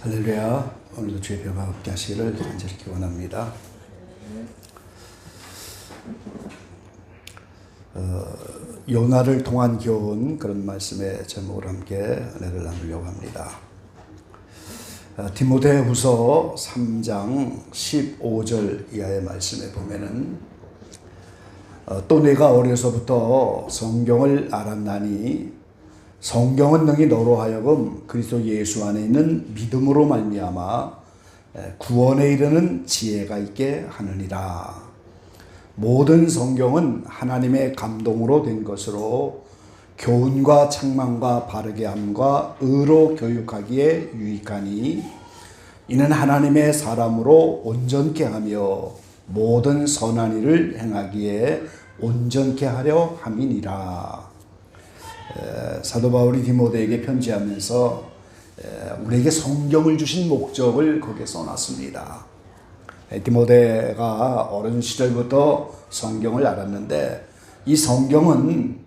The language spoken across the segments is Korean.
할렐루야. 오늘도 주의 평화 함께 하시기를 간절히 기원합니다. 요나를 통한 교훈, 그런 말씀의 제목으로 함께 은혜를 나누려고 합니다. 디모데후서 3장 15절 이하의 말씀에 보면은 또 내가 어려서부터 성경을 알았나니 성경은 능히 너로 하여금 그리스도 예수 안에 있는 믿음으로 말미암아 구원에 이르는 지혜가 있게 하느니라. 모든 성경은 하나님의 감동으로 된 것으로 교훈과 책망과 바르게 함과 의로 교육하기에 유익하니 이는 하나님의 사람으로 온전케 하며 모든 선한 일을 행하기에 온전케 하려 함이니라. 사도 바울이 디모데에게 편지하면서 우리에게 성경을 주신 목적을 거기에 써놨습니다. 디모데가 어린 시절부터 성경을 알았는데 이 성경은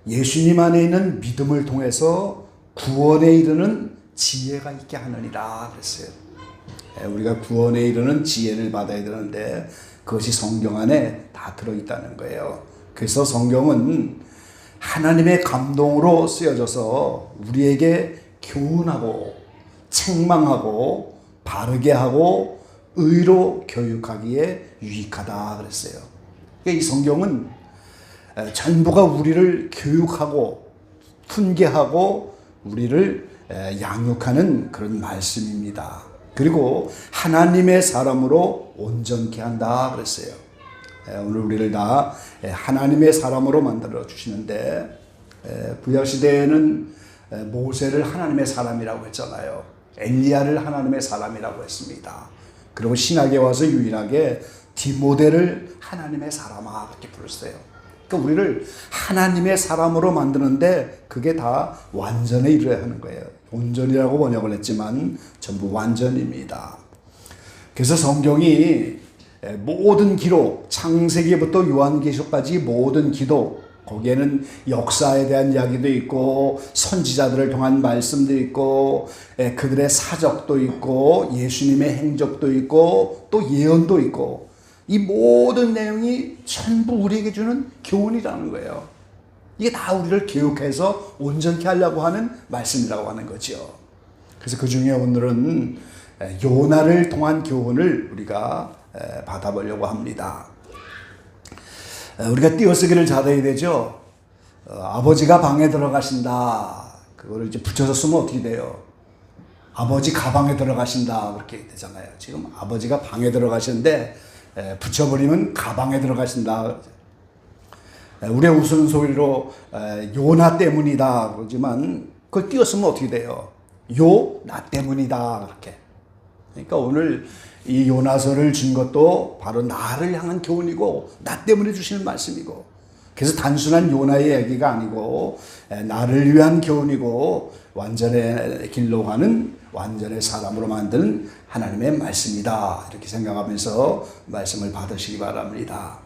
예수님 안에 있는 믿음을 통해서 구원에 이르는 지혜가 있게 하느니라 그랬어요. 우리가 구원에 이르는 지혜를 받아야 되는데 그것이 성경 안에 다 들어있다는 거예요. 그래서 성경은 하나님의 감동으로 쓰여져서 우리에게 교훈하고 책망하고 바르게 하고 의로 교육하기에 유익하다 그랬어요. 이 성경은 전부가 우리를 교육하고 훈계하고 우리를 양육하는 그런 말씀입니다. 그리고 하나님의 사람으로 온전케 한다 그랬어요. 오늘 우리를 다 하나님의 사람으로 만들어 주시는데 구약시대에는 모세를 하나님의 사람이라고 했잖아요. 엘리야를 하나님의 사람이라고 했습니다. 그리고 신약에 와서 유일하게 디모데를 하나님의 사람아 그렇게 불렀어요. 그러니까 우리를 하나님의 사람으로 만드는데 그게 다 완전에 이르러야 하는 거예요. 온전이라고 번역을 했지만 전부 완전입니다. 그래서 성경이 모든 기록, 창세기부터 요한계시록까지 모든 기록, 거기에는 역사에 대한 이야기도 있고 선지자들을 통한 말씀도 있고 그들의 사적도 있고 예수님의 행적도 있고 또 예언도 있고 이 모든 내용이 전부 우리에게 주는 교훈이라는 거예요. 이게 다 우리를 교육해서 온전케 하려고 하는 말씀이라고 하는 거죠. 그래서 그 중에 오늘은 요나를 통한 교훈을 우리가 받아보려고 합니다. 우리가 띄어쓰기를 잘해야 되죠. 아버지가 방에 들어가신다. 그거를 이제 붙여서 쓰면 어떻게 돼요? 아버지 가방에 들어가신다. 그렇게 되잖아요. 지금 아버지가 방에 들어가시는데 붙여버리면 가방에 들어가신다. 우리의 웃음소리로 요나 때문이다. 그러지만 그걸 띄었으면 어떻게 돼요? 요 나 때문이다. 그렇게. 그러니까 오늘 이 요나서를 준 것도 바로 나를 향한 교훈이고 나 때문에 주시는 말씀이고 그래서 단순한 요나의 얘기가 아니고 나를 위한 교훈이고 완전의 길로 가는 완전의 사람으로 만드는 하나님의 말씀이다. 이렇게 생각하면서 말씀을 받으시기 바랍니다.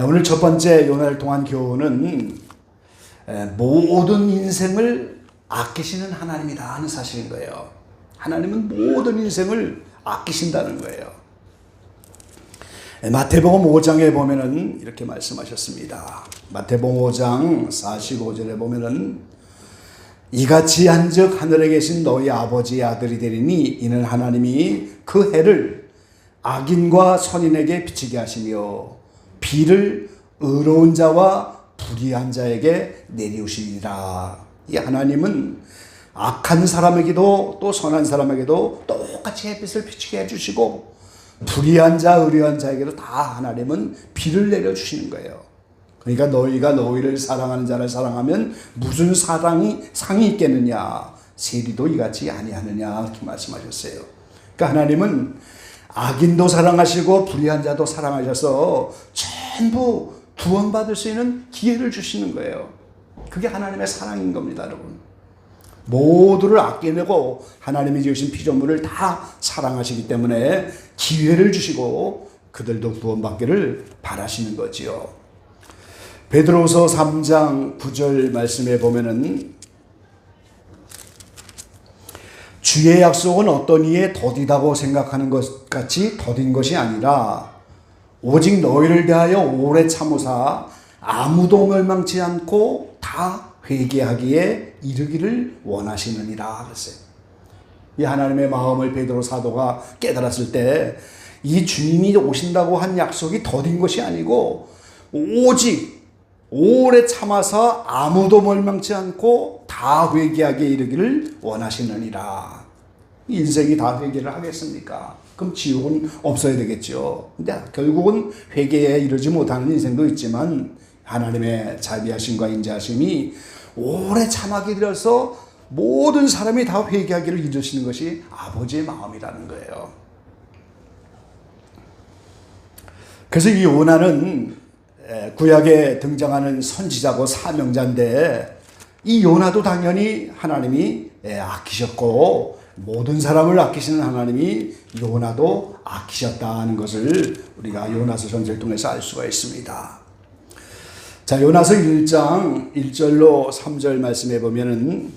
오늘 첫 번째 요나를 통한 교훈은 모든 인생을 아끼시는 하나님이다 하는 사실인 거예요. 하나님은 모든 인생을 아끼신다는 거예요. 마태복음 5장에 보면은 이렇게 말씀하셨습니다. 마태복음 5장 45절에 보면은 이같이 한즉 하늘에 계신 너희 아버지의 아들이 되리니 이는 하나님이 그 해를 악인과 선인에게 비치게 하시며 비를 의로운 자와 불의한 자에게 내리우시리라. 이 하나님은 악한 사람에게도 또 선한 사람에게도 똑같이 햇빛을 비치게 해주시고 불의한 자, 의로운 자에게도 다 하나님은 비를 내려주시는 거예요. 그러니까 너희가 너희를 사랑하는 자를 사랑하면 무슨 상이 있겠느냐? 세리도 이같이 아니하느냐? 이렇게 말씀하셨어요. 그러니까 하나님은 악인도 사랑하시고 불의한 자도 사랑하셔서 전부 구원받을 수 있는 기회를 주시는 거예요. 그게 하나님의 사랑인 겁니다, 여러분. 모두를 아껴내고 하나님이 지으신 피조물을 다 사랑하시기 때문에 기회를 주시고 그들도 구원받기를 바라시는 거지요. 베드로서 3장 9절 말씀에 보면은 주의 약속은 어떤 이에 더디다고 생각하는 것 같이 더딘 것이 아니라 오직 너희를 대하여 오래 참으사 아무도 멸망치 않고 다 회개하기에 이르기를 원하시느니라 그랬어요. 이 하나님의 마음을 베드로 사도가 깨달았을 때 이 주님이 오신다고 한 약속이 더딘 것이 아니고 오직 오래 참아서 아무도 멸망치 않고 다 회개하기에 이르기를 원하시느니라. 인생이 다 회개를 하겠습니까? 그럼 지옥은 없어야 되겠죠. 근데 결국은 회개에 이르지 못하는 인생도 있지만 하나님의 자비하심과 인자하심이 오래 참하게 되어서 모든 사람이 다 회개하기를 이루시는 것이 아버지의 마음이라는 거예요. 그래서 이 요나는 구약에 등장하는 선지자고 사명자인데 이 요나도 당연히 하나님이 아끼셨고 모든 사람을 아끼시는 하나님이 요나도 아끼셨다는 것을 우리가 요나서 전체를 통해서 알 수가 있습니다. 자, 요나서 1장 1절로 3절 말씀해 보면은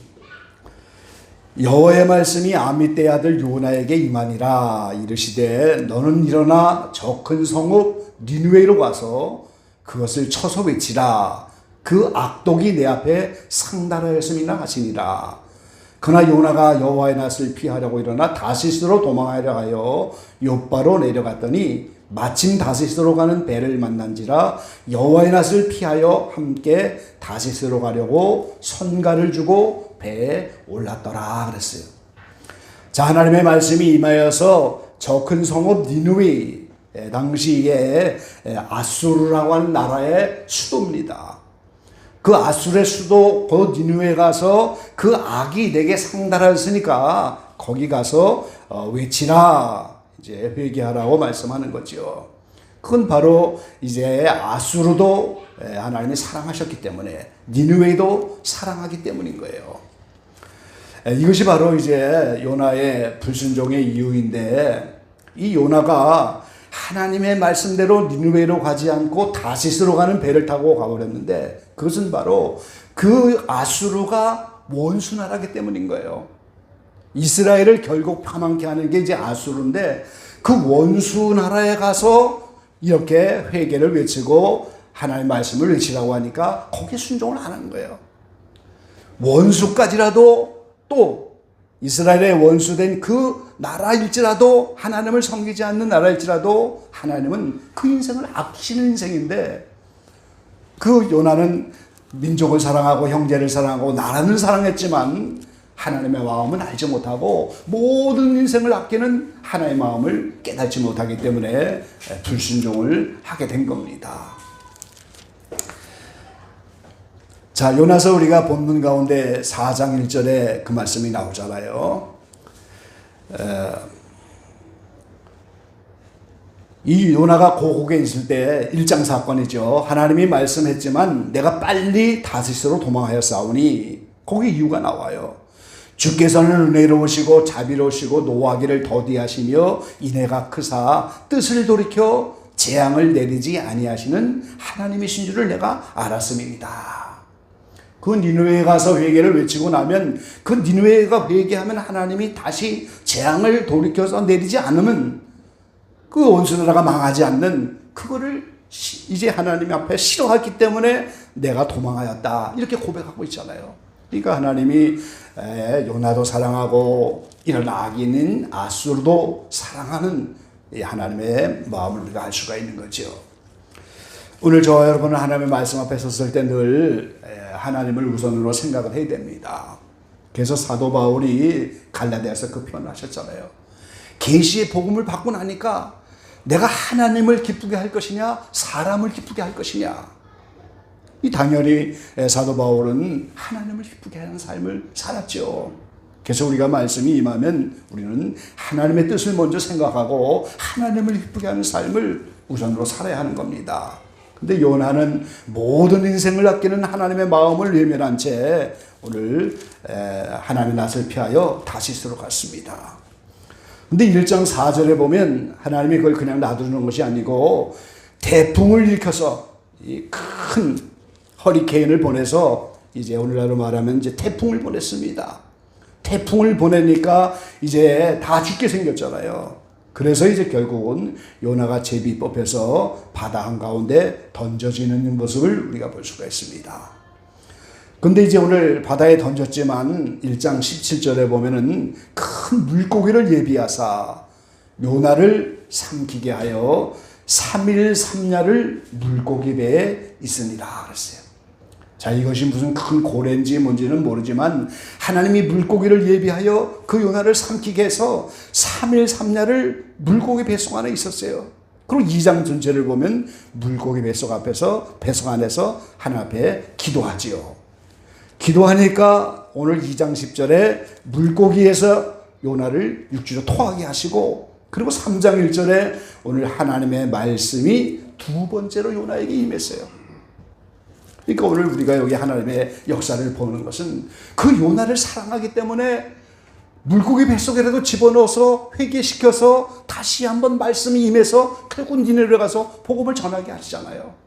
여호와의 말씀이 아미떼 아들 요나에게 임하니라. 이르시되 너는 일어나 저 큰 성읍 니느웨로 가서 그것을 쳐서 외치라. 그 악독이 내 앞에 상달하였음이나 하시니라. 그러나 요나가 여호와의 낯을 피하려고 일어나 다시스로 도망하려 하여 욥바로 내려갔더니 마침 다시스로 가는 배를 만난지라. 여호와의 낯을 피하여 함께 다시스로 가려고 선가를 주고 배에 올랐더라 그랬어요. 자, 하나님의 말씀이 임하여서 저 큰 성읍 니느웨, 당시에 아수르라고 하는 나라의 수도입니다. 그 아수르의 수도 그 니느웨 가서 그 악이 내게 상달하였으니까 거기 가서 외치라, 이제 회개하라고 말씀하는 거죠. 그건 바로 이제 아수르도 하나님이 사랑하셨기 때문에 니느웨도 사랑하기 때문인 거예요. 이것이 바로 이제 요나의 불순종의 이유인데, 이 요나가 하나님의 말씀대로 니느웨로 가지 않고 다시스로 가는 배를 타고 가버렸는데 그것은 바로 그 아수르가 원수 나라기 때문인 거예요. 이스라엘을 결국 파망케 하는 게 이제 아수르인데 그 원수 나라에 가서 이렇게 회개를 외치고 하나님의 말씀을 외치라고 하니까 거기에 순종을 안 하는 거예요. 원수까지라도, 또 이스라엘의 원수된 그 나라일지라도, 하나님을 섬기지 않는 나라일지라도 하나님은 그 인생을 아끼시는 인생인데, 그 요나는 민족을 사랑하고 형제를 사랑하고 나라는 사랑했지만 하나님의 마음은 알지 못하고 모든 인생을 아끼는 하나님의 마음을 깨닫지 못하기 때문에 불순종을 하게 된 겁니다. 자, 요나서 우리가 본문 가운데 4장 1절에 그 말씀이 나오잖아요. 이 요나가 고국에 있을 때 일장 사건이죠. 하나님이 말씀했지만 내가 빨리 다시스로 도망하여 싸우니, 거기 이유가 나와요. 주께서는 은혜로우시고 자비로우시고 노하기를 더디하시며 인애가 크사 뜻을 돌이켜 재앙을 내리지 아니하시는 하나님이신 줄을 내가 알았음이니이다. 그 니느웨에 가서 회개를 외치고 나면, 그 니느웨가 회개하면 하나님이 다시 재앙을 돌이켜서 내리지 않으면 그 원수나라가 망하지 않는, 그거를 이제 하나님 앞에 싫어했기 때문에 내가 도망하였다, 이렇게 고백하고 있잖아요. 그러니까 하나님이 요나도 사랑하고 이런 악인인 아수르도 사랑하는 하나님의 마음을 우리가 알 수가 있는 거죠. 오늘 저와 여러분은 하나님의 말씀 앞에 섰을 때 늘 하나님을 우선으로 생각을 해야 됩니다. 그래서 사도 바울이 갈라디아서 그 표현을 하셨잖아요. 계시의 복음을 받고 나니까 내가 하나님을 기쁘게 할 것이냐 사람을 기쁘게 할 것이냐, 이 당연히 사도 바울은 하나님을 기쁘게 하는 삶을 살았죠. 그래서 우리가 말씀이 임하면 우리는 하나님의 뜻을 먼저 생각하고 하나님을 기쁘게 하는 삶을 우선으로 살아야 하는 겁니다. 근데 요나는 모든 인생을 아끼는 하나님의 마음을 외면한 채 오늘 하나님의 낯을 피하여 다시스로 갔습니다. 근데 1장 4절에 보면 하나님이 그걸 그냥 놔두는 것이 아니고 태풍을 일으켜서 이 큰 허리케인을 보내서, 이제 오늘날로 말하면 이제 태풍을 보냈습니다. 태풍을 보내니까 이제 다 죽게 생겼잖아요. 그래서 이제 결국은 요나가 제비 뽑혀서 바다 한가운데 던져지는 모습을 우리가 볼 수가 있습니다. 근데 이제 오늘 바다에 던졌지만 1장 17절에 보면은 큰 물고기를 예비하사 요나를 삼키게 하여 3일 3야를 물고기 배에 있으니라 그랬어요. 자, 이것이 무슨 큰 고래인지 뭔지는 모르지만 하나님이 물고기를 예비하여 그 요나를 삼키게 해서 3일 3야를 물고기 뱃속 안에 있었어요. 그리고 2장 전체를 보면 물고기 뱃속 앞에서 뱃속 안에서 하나님 앞에 기도하지요. 기도하니까 오늘 2장 10절에 물고기에서 요나를 육지로 토하게 하시고, 그리고 3장 1절에 오늘 하나님의 말씀이 두 번째로 요나에게 임했어요. 그러니까 오늘 우리가 여기 하나님의 역사를 보는 것은 그 요나를 사랑하기 때문에 물고기 뱃속에라도 집어넣어서 회개시켜서 다시 한번 말씀이 임해서 결국 니네를 가서 복음을 전하게 하시잖아요.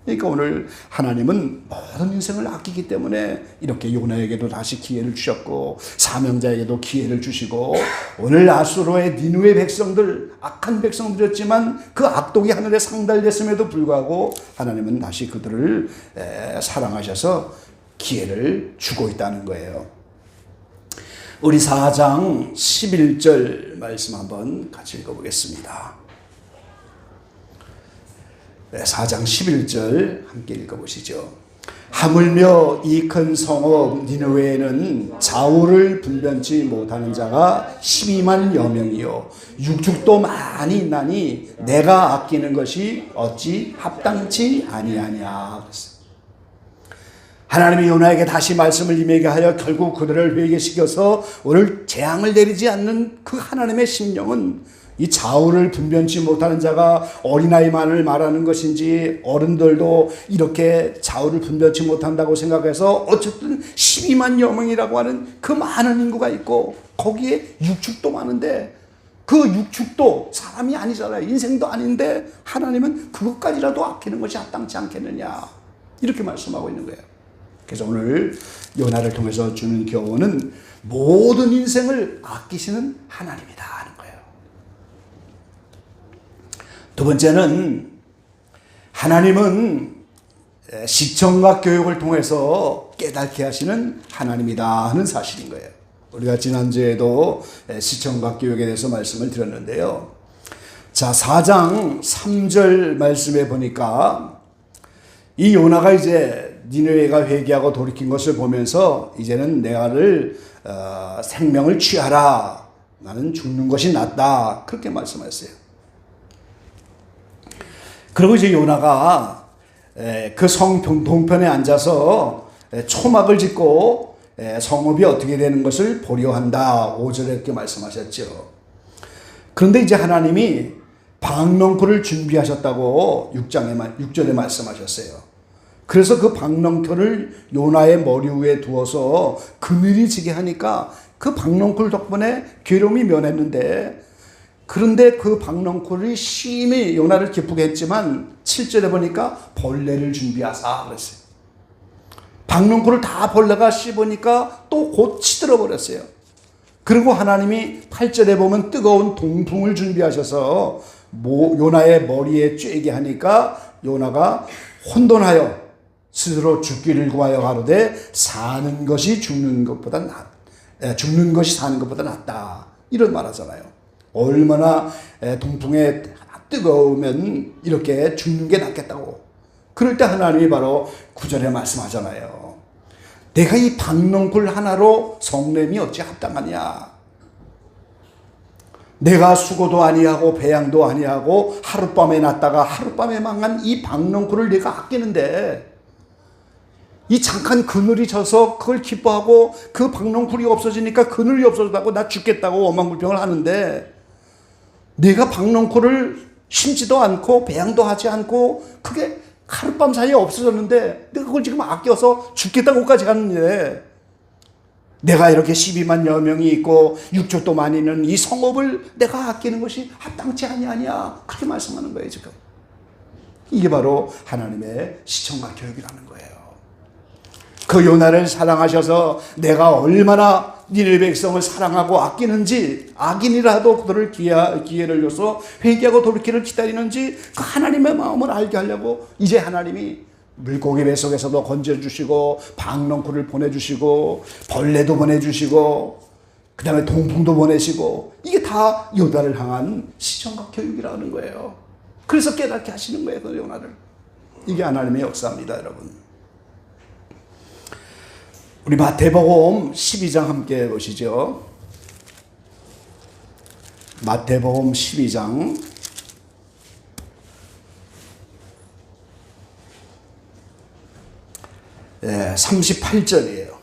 그러니까 오늘 하나님은 모든 인생을 아끼기 때문에 이렇게 요나에게도 다시 기회를 주셨고 사명자에게도 기회를 주시고, 오늘 아수르의 니느웨 백성들, 악한 백성들이었지만 그 악독이 하늘에 상달됐음에도 불구하고 하나님은 다시 그들을 사랑하셔서 기회를 주고 있다는 거예요. 우리 4장 11절 말씀 한번 같이 읽어보겠습니다. 4장 11절 함께 읽어보시죠. 하물며 이 큰 성읍 니느웨에는 좌우를 분변치 못하는 자가 12만여 명이요 육축도 많이 있나니 내가 아끼는 것이 어찌 합당치 아니하냐. 하나님이 요나에게 다시 말씀을 임하게 하여 결국 그들을 회개시켜서 오늘 재앙을 내리지 않는 그 하나님의 심령은 이 좌우를 분변치 못하는 자가 어린아이만을 말하는 것인지, 어른들도 이렇게 좌우를 분변치 못한다고 생각해서 어쨌든 12만여 명이라고 하는 그 많은 인구가 있고 거기에 육축도 많은데, 그 육축도 사람이 아니잖아요. 인생도 아닌데 하나님은 그것까지라도 아끼는 것이 합당치 않겠느냐, 이렇게 말씀하고 있는 거예요. 그래서 오늘 요나를 통해서 주는 교훈은 모든 인생을 아끼시는 하나님이다 하는 거예요. 두 번째는 하나님은 시청각 교육을 통해서 깨닫게 하시는 하나님이다 하는 사실인 거예요. 우리가 지난주에도 시청각 교육에 대해서 말씀을 드렸는데요. 자, 4장 3절 말씀에 보니까 이 요나가 이제 니느웨가 회개하고 돌이킨 것을 보면서 이제는 내가를 생명을 취하라, 나는 죽는 것이 낫다, 그렇게 말씀하셨어요. 그리고 이제 요나가 그 성 동편에 앉아서 초막을 짓고 성읍이 어떻게 되는 것을 보려 한다, 5절에 이렇게 말씀하셨죠. 그런데 이제 하나님이 방명포를 준비하셨다고 6절에 말씀하셨어요. 그래서 그 방명포를 요나의 머리 위에 두어서 그늘이 지게 하니까 그 방명포 덕분에 괴로움이 면했는데, 그런데 그 방명포를 심히 요나를 기쁘게 했지만 7절에 보니까 벌레를 준비하사 그랬어요. 방명포를 다 벌레가 씹으니까 또 곧 치들어 버렸어요. 그리고 하나님이 8절에 보면 뜨거운 동풍을 준비하셔서 요나의 머리에 쬐게 하니까 요나가 혼돈하여 스스로 죽기를 구하여 가로되 사는 것이 죽는 것이 사는 것보다 낫다, 이런 말 하잖아요. 얼마나 동풍에 뜨거우면 이렇게 죽는 게 낫겠다고. 그럴 때 하나님이 바로 9절에 말씀하잖아요. 내가 이 방명불 하나로 성냄이 어찌 합당하냐. 내가 수고도 아니하고 배양도 아니하고 하룻밤에 났다가 하룻밤에 망한 이 방명불을 내가 아끼는데, 이 잠깐 그늘이 져서 그걸 기뻐하고 그 방명불이 없어지니까 그늘이 없어졌다고 나 죽겠다고 원망불평을 하는데, 내가 방명불을 심지도 않고 배양도 하지 않고 그게 하룻밤 사이에 없어졌는데 내가 그걸 지금 아껴서 죽겠다고까지 하는데, 내가 이렇게 12만여 명이 있고 육족도 많이 있는 이 성읍을 내가 아끼는 것이 합당치 아니하냐, 그렇게 말씀하는 거예요 지금. 이게 바로 하나님의 시청각 교육이라는 거예요. 그 요나를 사랑하셔서 내가 얼마나 니네 백성을 사랑하고 아끼는지, 악인이라도 그들을 기회를 줘서 회개하고 돌이키를 기다리는지 그 하나님의 마음을 알게 하려고 이제 하나님이 물고기 뱃속에서도 건져주시고 박넝쿨을 보내주시고 벌레도 보내주시고 그 다음에 동풍도 보내시고, 이게 다 요나를 향한 시청각 교육이라는 거예요. 그래서 깨닫게 하시는 거예요, 그 요나를. 이게 하나님의 역사입니다, 여러분. 우리 마태복음 12장 함께 보시죠. 마태복음 12장 38절이에요.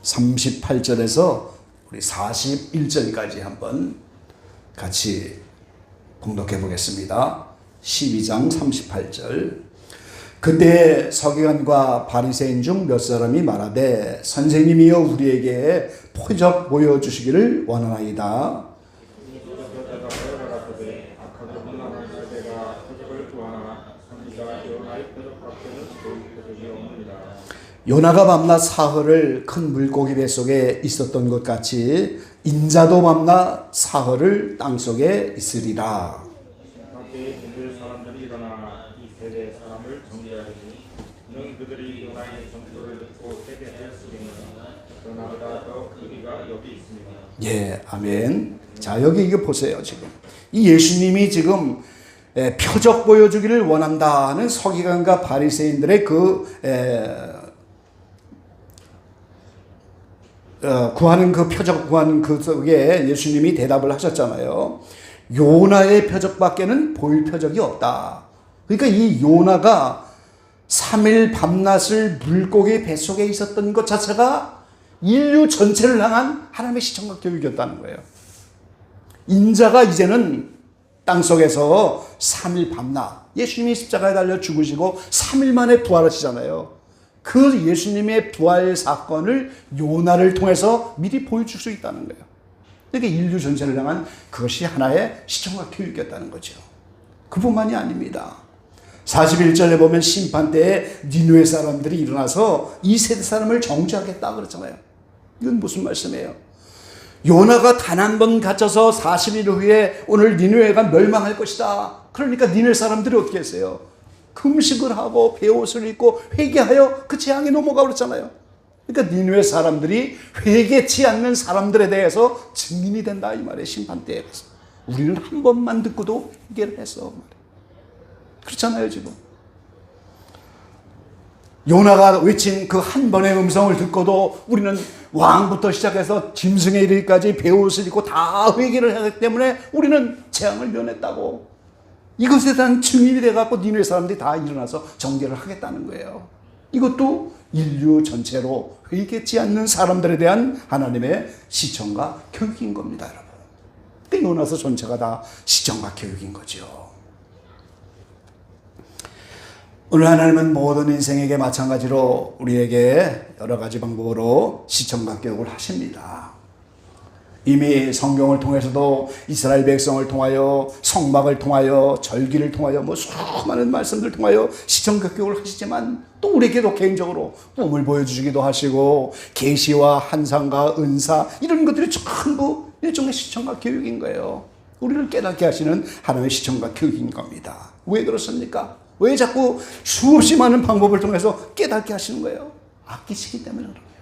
38절에서 우리 41절까지 한번 같이 봉독해 보겠습니다. 12장 38절. 그때 서기관과 바리새인 중 몇 사람이 말하되 선생님이여 우리에게 표적 보여주시기를 원하나이다. 요나가 밤낮 사흘을 큰 물고기 뱃속에 있었던 것 같이 인자도 밤낮 사흘을 땅속에 있으리라. 예, 아멘. 자, 여기 이거 보세요. 지금 이 예수님이 지금 표적 보여주기를 원한다는 서기관과 바리새인들의 구하는 그 표적 구하는 그 속에 예수님이 대답을 하셨잖아요. 요나의 표적밖에는 보일 표적이 없다. 그러니까 이 요나가 3일 밤낮을 물고기 뱃속에 있었던 것 자체가 인류 전체를 향한 하나님의 시청각 교육이었다는 거예요. 인자가 이제는 땅속에서 3일 밤낮, 예수님이 십자가에 달려 죽으시고 3일 만에 부활하시잖아요. 그 예수님의 부활 사건을 요나를 통해서 미리 보여줄 수 있다는 거예요. 그러니까 인류 전체를 향한 그것이 하나의 시청각 교육이었다는 거죠. 그뿐만이 아닙니다. 41절에 보면 심판 때에 니느웨 사람들이 일어나서 이 세대 사람을 정죄하겠다 그랬잖아요. 이건 무슨 말씀이에요? 요나가 단 한 번 갇혀서 40일 후에 오늘 니느웨가 멸망할 것이다. 그러니까 니느웨 사람들이 어떻게 했어요? 금식을 하고 베옷을 입고 회개하여 그 재앙에 넘어가 그랬잖아요. 그러니까 니느웨 사람들이 회개치 않는 사람들에 대해서 증인이 된다 이 말이에요. 심판 때에. 우리는 한 번만 듣고도 회개를 했어. 그렇잖아요, 지금. 요나가 외친 그 한 번의 음성을 듣고도 우리는 왕부터 시작해서 짐승에 이르기까지 베옷을 입고 다 회개를 하기 때문에 우리는 재앙을 면했다고. 이것에 대한 증인이 돼갖고 니느웨 사람들이 다 일어나서 정죄를 하겠다는 거예요. 이것도 인류 전체로 회개치 않는 사람들에 대한 하나님의 시청과 교육인 겁니다, 여러분. 떼어나서 전체가 다 시청과 교육인 거죠. 오늘 하나님은 모든 인생에게 마찬가지로 우리에게 여러 가지 방법으로 시청각 교육을 하십니다. 이미 성경을 통해서도 이스라엘 백성을 통하여 성막을 통하여 절기를 통하여 수많은 말씀들을 통하여 시청각 교육을 하시지만 또 우리에게도 개인적으로 꿈을 보여주시기도 하시고 계시와 환상과 은사 이런 것들이 전부 일종의 시청각 교육인 거예요. 우리를 깨닫게 하시는 하나님의 시청각 교육인 겁니다. 왜 그렇습니까? 왜 자꾸 수없이 많은 방법을 통해서 깨닫게 하시는 거예요? 아끼시기 때문에 그런 거예요.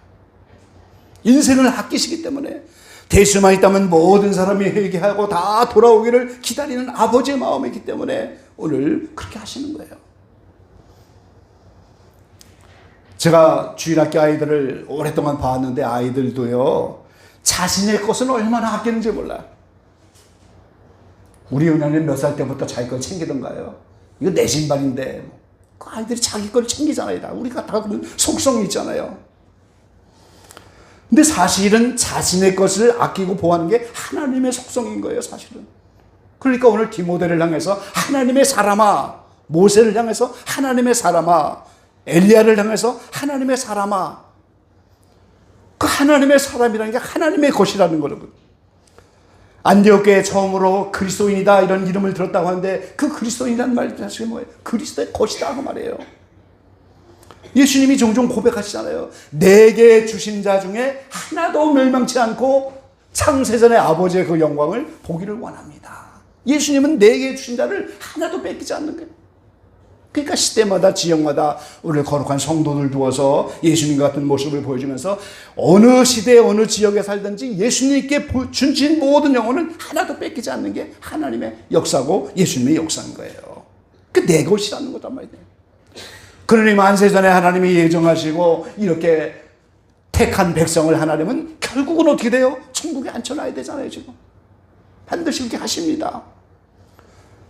인생을 아끼시기 때문에 대수만 있다면 모든 사람이 회개하고 다 돌아오기를 기다리는 아버지의 마음이기 때문에 오늘 그렇게 하시는 거예요. 제가 주일학교 아이들을 오랫동안 봤는데 아이들도요 자신의 것은 얼마나 아끼는지 몰라요. 우리 은혜는 몇 살 때부터 자기 걸 챙기던가요? 이거 내 신발인데 그 아이들이 자기 걸 챙기잖아요. 다. 우리가 다 그런 속성이 있잖아요. 근데 사실은 자신의 것을 아끼고 보호하는 게 하나님의 속성인 거예요, 사실은. 그러니까 오늘 디모데를 향해서 하나님의 사람아, 모세를 향해서 하나님의 사람아, 엘리야를 향해서 하나님의 사람아. 그 하나님의 사람이라는 게 하나님의 것이라는 거거든요. 안디옥교회 처음으로 그리스도인이다 이런 이름을 들었다고 하는데 그 그리스도인이라는 말 자체가 뭐예요? 그리스도의 것이다 그 말이에요. 예수님이 종종 고백하시잖아요. 내게 주신 자 중에 하나도 멸망치 않고 창세전의 아버지의 그 영광을 보기를 원합니다. 예수님은 내게 주신 자를 하나도 뺏기지 않는 거예요. 그러니까 시대마다 지역마다 우리 거룩한 성도들 두어서 예수님 같은 모습을 보여주면서 어느 시대 어느 지역에 살든지 예수님께 주신 모든 영혼은 하나도 뺏기지 않는 게 하나님의 역사고 예수님의 역사인 거예요. 그 내 것이라는 거단 말이에요. 그러니 만세전에 하나님이 예정하시고 이렇게 택한 백성을 하나님은 결국은 어떻게 돼요? 천국에 앉혀놔야 되잖아요. 지금 반드시 그렇게 하십니다.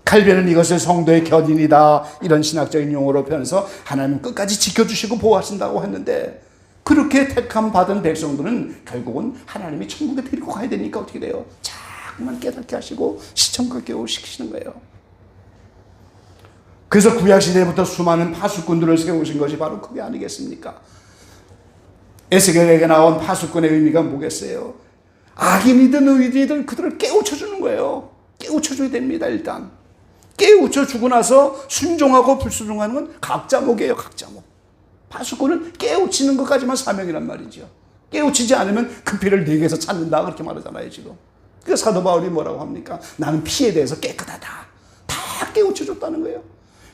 칼빈은 이것을 성도의 견인이다 이런 신학적인 용어로 표현해서 하나님은 끝까지 지켜주시고 보호하신다고 했는데, 그렇게 택함 받은 백성들은 결국은 하나님이 천국에 데리고 가야 되니까 어떻게 돼요? 자꾸만 깨닫게 하시고 시청각 교육시키시는 거예요. 그래서 구약시대부터 수많은 파수꾼들을 세우신 것이 바로 그게 아니겠습니까? 에스겔에게 나온 파수꾼의 의미가 뭐겠어요? 악인이든 의인이든 그들을 깨우쳐주는 거예요. 깨우쳐줘야 됩니다. 일단 깨우쳐주고 나서 순종하고 불순종하는 건 각자목이에요. 각자목. 파수꾼은 깨우치는 것까지만 사명이란 말이죠. 깨우치지 않으면 그 피를 네게서 찾는다 그렇게 말하잖아요. 지금 그 사도 바울이 뭐라고 합니까? 나는 피에 대해서 깨끗하다. 다 깨우쳐줬다는 거예요.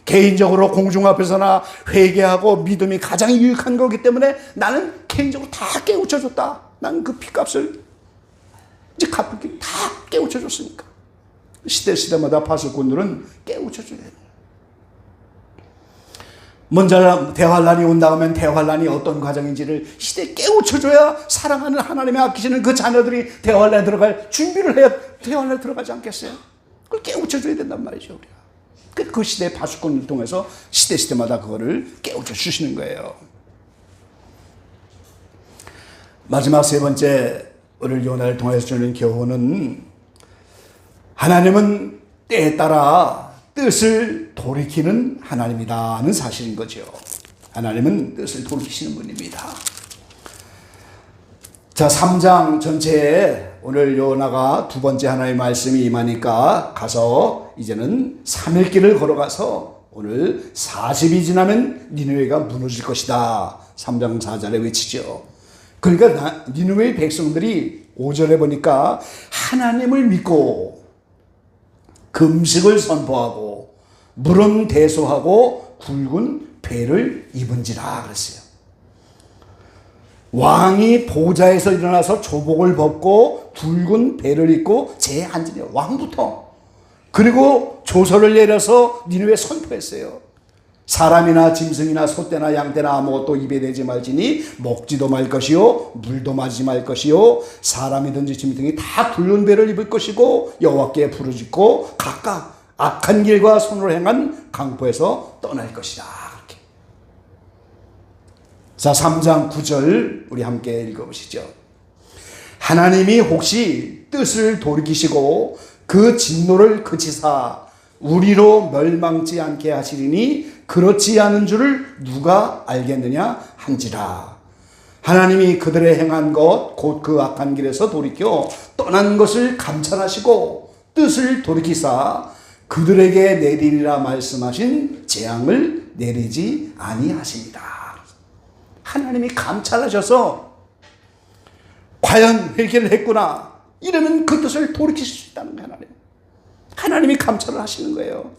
개인적으로 공중 앞에서나 회개하고 믿음이 가장 유익한 거기 때문에 나는 개인적으로 다 깨우쳐줬다. 나는 그 피값을 이제 갚을 게 다 깨우쳐줬으니까. 시대마다 파수꾼들은 깨우쳐줘야 돼요. 먼저 대환란이 온다 하면 대환란이 어떤 과정인지를 시대에 깨우쳐줘야 사랑하는 하나님의 아끼시는 그 자녀들이 대환란에 들어갈 준비를 해야 대환란에 들어가지 않겠어요? 그걸 깨우쳐줘야 된단 말이죠. 우리가. 그 시대의 파수꾼을 통해서 시대마다 그거를 깨우쳐 주시는 거예요. 마지막 세 번째 오늘 요나를 통해서 주는 교훈은, 하나님은 때에 따라 뜻을 돌이키는 하나님이다는 사실인 거죠. 하나님은 뜻을 돌이키시는 분입니다. 자, 3장 전체에 오늘 요나가 두 번째 하나님의 말씀이 임하니까 가서 이제는 3일 길을 걸어가서 오늘 40이 지나면 니느웨가 무너질 것이다. 3장 4절에 외치죠. 그러니까 니느웨 백성들이 5절에 보니까 하나님을 믿고 금식을 선포하고 물은 대소하고 굵은 배를 입은지라 그랬어요. 왕이 보좌에서 일어나서 조복을 벗고 굵은 배를 입고 제한지네요. 왕부터. 그리고 조서를 내려서 니느웨에 선포했어요. 사람이나 짐승이나 소떼나 양떼나 아무것도 입에 대지 말지니 먹지도 말 것이요 물도 마시지 말 것이요 사람이든지 짐승이 다 굵은 배를 입을 것이고 여호와께 부르짖고 각각 악한 길과 손으로 행한 강포에서 떠날 것이다. 이렇게. 자, 3장 9절 우리 함께 읽어보시죠. 하나님이 혹시 뜻을 돌이키시고 그 진노를 그치사 우리로 멸망치 않게 하시리니 그렇지 않은 줄을 누가 알겠느냐 한지라. 하나님이 그들의 행한 것 곧 그 악한 길에서 돌이켜 떠난 것을 감찰하시고 뜻을 돌이키사 그들에게 내리리라 말씀하신 재앙을 내리지 아니하십니다. 하나님이 감찰하셔서 과연 회개를 했구나 이러면 그 뜻을 돌이킬 수 있다는 거예요. 하나님이 감찰을 하시는 거예요.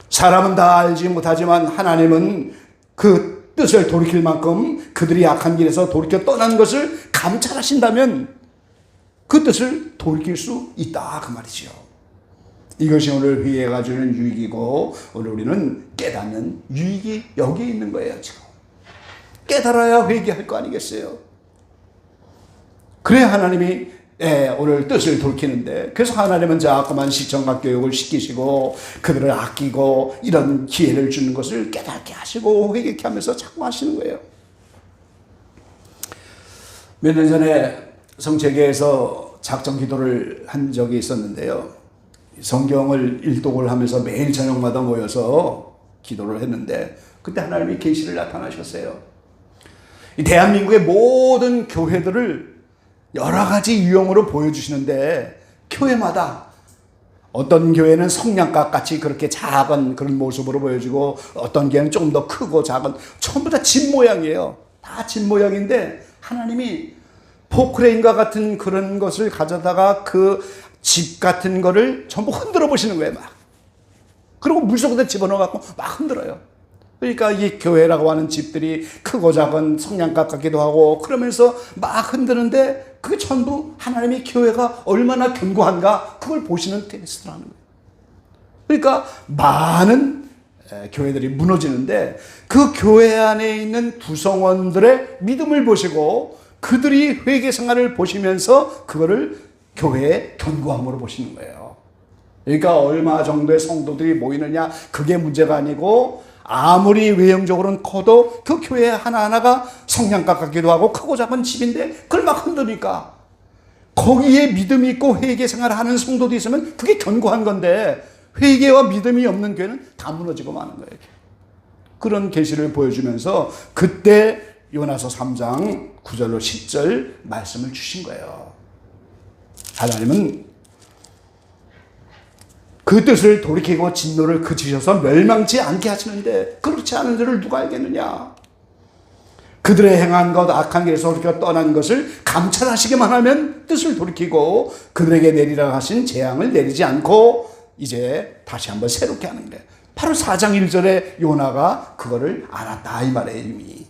사람은 다 알지 못하지만 하나님은 그 뜻을 돌이킬 만큼 그들이 악한 길에서 돌이켜 떠난 것을 감찰하신다면 그 뜻을 돌이킬 수 있다 그 말이죠. 이것이 오늘 회개가 주는 유익이고 오늘 우리는 깨닫는 유익이 여기에 있는 거예요. 지금 깨달아야 회개할 거 아니겠어요? 그래야 하나님이 오늘 뜻을 돌이키는데, 그래서 하나님은 자꾸만 시청각 교육을 시키시고 그들을 아끼고 이런 기회를 주는 것을 깨닫게 하시고 회개케 하면서 자꾸 하시는 거예요. 몇 년 전에 성체계에서 작정 기도를 한 적이 있었는데요. 성경을 일독을 하면서 매일 저녁마다 모여서 기도를 했는데 그때 하나님이 계시를 나타나셨어요. 이 대한민국의 모든 교회들을 여러 가지 유형으로 보여주시는데 교회마다 어떤 교회는 성냥갑 같이 그렇게 작은 그런 모습으로 보여지고 어떤 교회는 조금 더 크고 작은, 전부 다 집 모양이에요. 다 집 모양인데 하나님이 포크레인과 같은 그런 것을 가져다가 그 집 같은 거를 전부 흔들어 보시는 거예요. 막. 그리고 물속에다 집어넣어 갖고 막 흔들어요. 그러니까 이 교회라고 하는 집들이 크고 작은 성냥갑 같기도 하고 그러면서 막 흔드는데 그게 전부 하나님의 교회가 얼마나 견고한가 그걸 보시는 테스트라는 거예요. 그러니까 많은 교회들이 무너지는데 그 교회 안에 있는 구성원들의 믿음을 보시고 그들이 회개 생활을 보시면서 그거를 교회의 견고함으로 보시는 거예요. 그러니까 얼마 정도의 성도들이 모이느냐 그게 문제가 아니고 아무리 외형적으로는 커도 그 교회 하나하나가 성냥갑 같기도 하고 크고 작은 집인데 그걸 막 흔드니까 거기에 믿음이 있고 회개 생활을 하는 성도도 있으면 그게 견고한 건데 회개와 믿음이 없는 교회는 다 무너지고 마는 거예요. 그런 계시를 보여주면서 그때 요나서 3장 9절로 10절 말씀을 주신 거예요. 하나님은 그 뜻을 돌이키고 진노를 그치셔서 멸망치 않게 하시는데 그렇지 않은 줄을 누가 알겠느냐. 그들의 행한 것 악한 길에서 우리가 떠난 것을 감찰하시기만 하면 뜻을 돌이키고 그들에게 내리라 하신 재앙을 내리지 않고 이제 다시 한번 새롭게 하는 거예요. 바로 4장 1절에 요나가 그거를 알았다 이 말이에요. 이미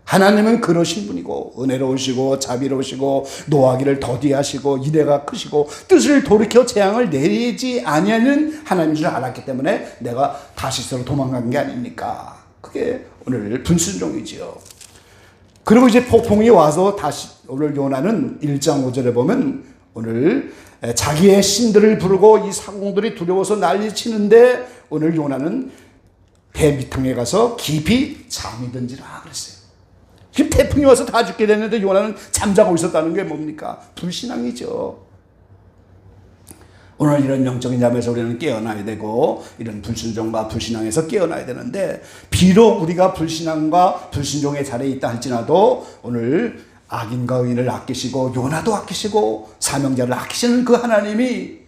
하나님은 그러신 분이고 은혜로우시고 자비로우시고 노하기를 더디하시고 이래가 크시고 뜻을 돌이켜 재앙을 내리지 아니하는 하나님인 줄 알았기 때문에 내가 다시스로 도망간 게 아닙니까. 그게 오늘 분순종이지요. 그리고 이제 폭풍이 와서 다시 오늘 요나는 1장 5절에 보면 오늘 자기의 신들을 부르고 이 사공들이 두려워서 난리치는데 오늘 요나는 배 밑통에 가서 깊이 잠이 든지라 그랬어요. 태풍이 와서 다 죽게 됐는데 요나는 잠자고 있었다는 게 뭡니까? 불신앙이죠. 오늘 이런 영적인 잠에서 우리는 깨어나야 되고 이런 불순종과 불신앙에서 깨어나야 되는데 비록 우리가 불신앙과 불순종의 자리에 있다 할지라도 오늘 악인과 의인을 아끼시고 요나도 아끼시고 사명자를 아끼시는 그 하나님이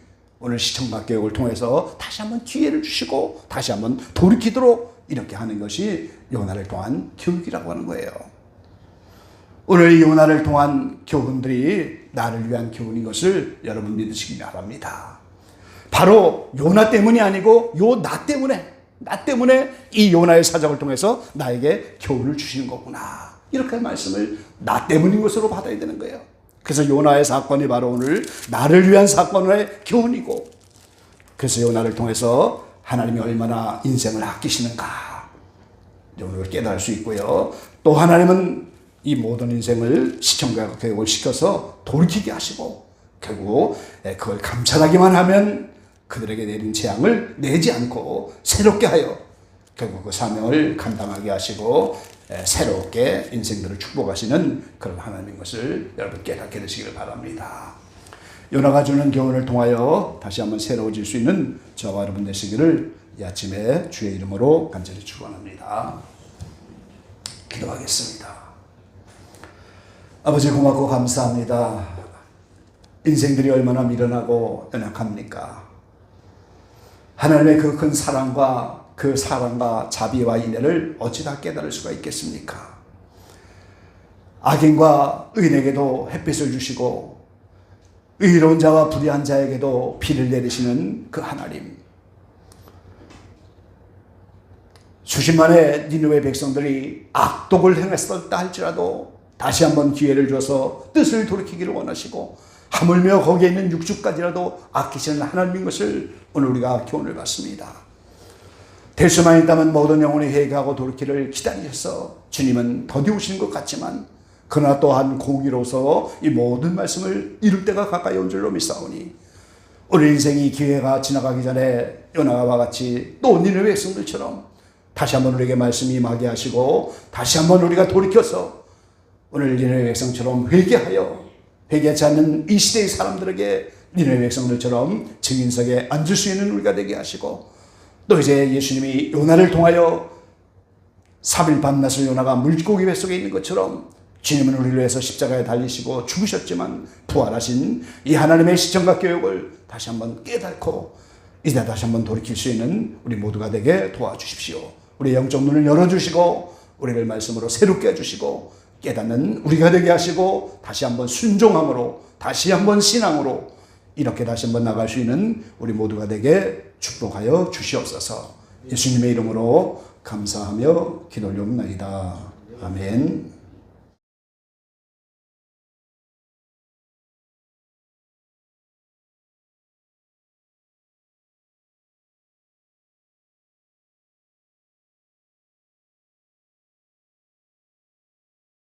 오늘 시청각 교육을 통해서 다시 한번 기회를 주시고 다시 한번 돌이키도록 이렇게 하는 것이 요나를 통한 교육이라고 하는 거예요. 오늘 요나를 통한 교훈들이 나를 위한 교훈인 것을 여러분 믿으시기 바랍니다. 바로 요나 때문이 아니고 나 때문에 이 요나의 사적을 통해서 나에게 교훈을 주시는 거구나. 이렇게 말씀을 나 때문인 것으로 받아야 되는 거예요. 그래서 요나의 사건이 바로 오늘 나를 위한 사건의 교훈이고 그래서 요나를 통해서 하나님이 얼마나 인생을 아끼시는가 오늘 깨달을 수 있고요. 또 하나님은 이 모든 인생을 시청과 교육을 시켜서 돌이키게 하시고 결국 그걸 감찰하기만 하면 그들에게 내린 재앙을 내지 않고 새롭게 하여 결국 그 사명을 감당하게 하시고 새롭게 인생들을 축복하시는 그런 하나님인 것을 여러분 깨닫게 되시기를 바랍니다. 요나가 주는 교훈을 통하여 다시 한번 새로워질 수 있는 저와 여러분 되시기를 이 아침에 주의 이름으로 간절히 축원합니다. 기도하겠습니다. 아버지 고맙고 감사합니다. 인생들이 얼마나 미련하고 연약합니까? 하나님의 그 큰 사랑과 그 사랑과 자비와 인애를 어찌다 깨달을 수가 있겠습니까? 악인과 의인에게도 햇빛을 주시고 의로운 자와 불의한 자에게도 비를 내리시는 그 하나님. 수십만의 니느웨 백성들이 악독을 행했었다 할지라도 다시 한번 기회를 줘서 뜻을 돌이키기를 원하시고 하물며 거기에 있는 육축까지라도 아끼시는 하나님인 것을 오늘 우리가 교훈을 받습니다. 될 수만 있다면 모든 영혼이 회개하고 돌이키를 기다리셔서 주님은 더디우시는 것 같지만 그러나 또한 공의로서 이 모든 말씀을 이룰 때가 가까이 온 줄로 믿사오니 우리 인생이 기회가 지나가기 전에 요나와 같이 또 니느웨 백성들처럼 다시 한번 우리에게 말씀이 임하게 하시고 다시 한번 우리가 돌이켜서 오늘 니느웨 백성처럼 회개하여 회개하지 않는 이 시대의 사람들에게 니느웨 백성들처럼 증인석에 앉을 수 있는 우리가 되게 하시고 또 이제 예수님이 요나를 통하여 3일 밤낮을 요나가 물고기 뱃속에 있는 것처럼 주님은 우리를 위해서 십자가에 달리시고 죽으셨지만 부활하신 이 하나님의 시청각 교육을 다시 한번 깨닫고 이제 다시 한번 돌이킬 수 있는 우리 모두가 되게 도와주십시오. 우리 영적 눈을 열어주시고 우리를 말씀으로 새롭게 해주시고 깨닫는 우리가 되게 하시고 다시 한번 순종함으로 다시 한번 신앙으로 이렇게 다시 한번 나갈 수 있는 우리 모두가 되게 축복하여 주시옵소서. 예수님의 이름으로 감사하며 기도 올려옵나이다. 아멘.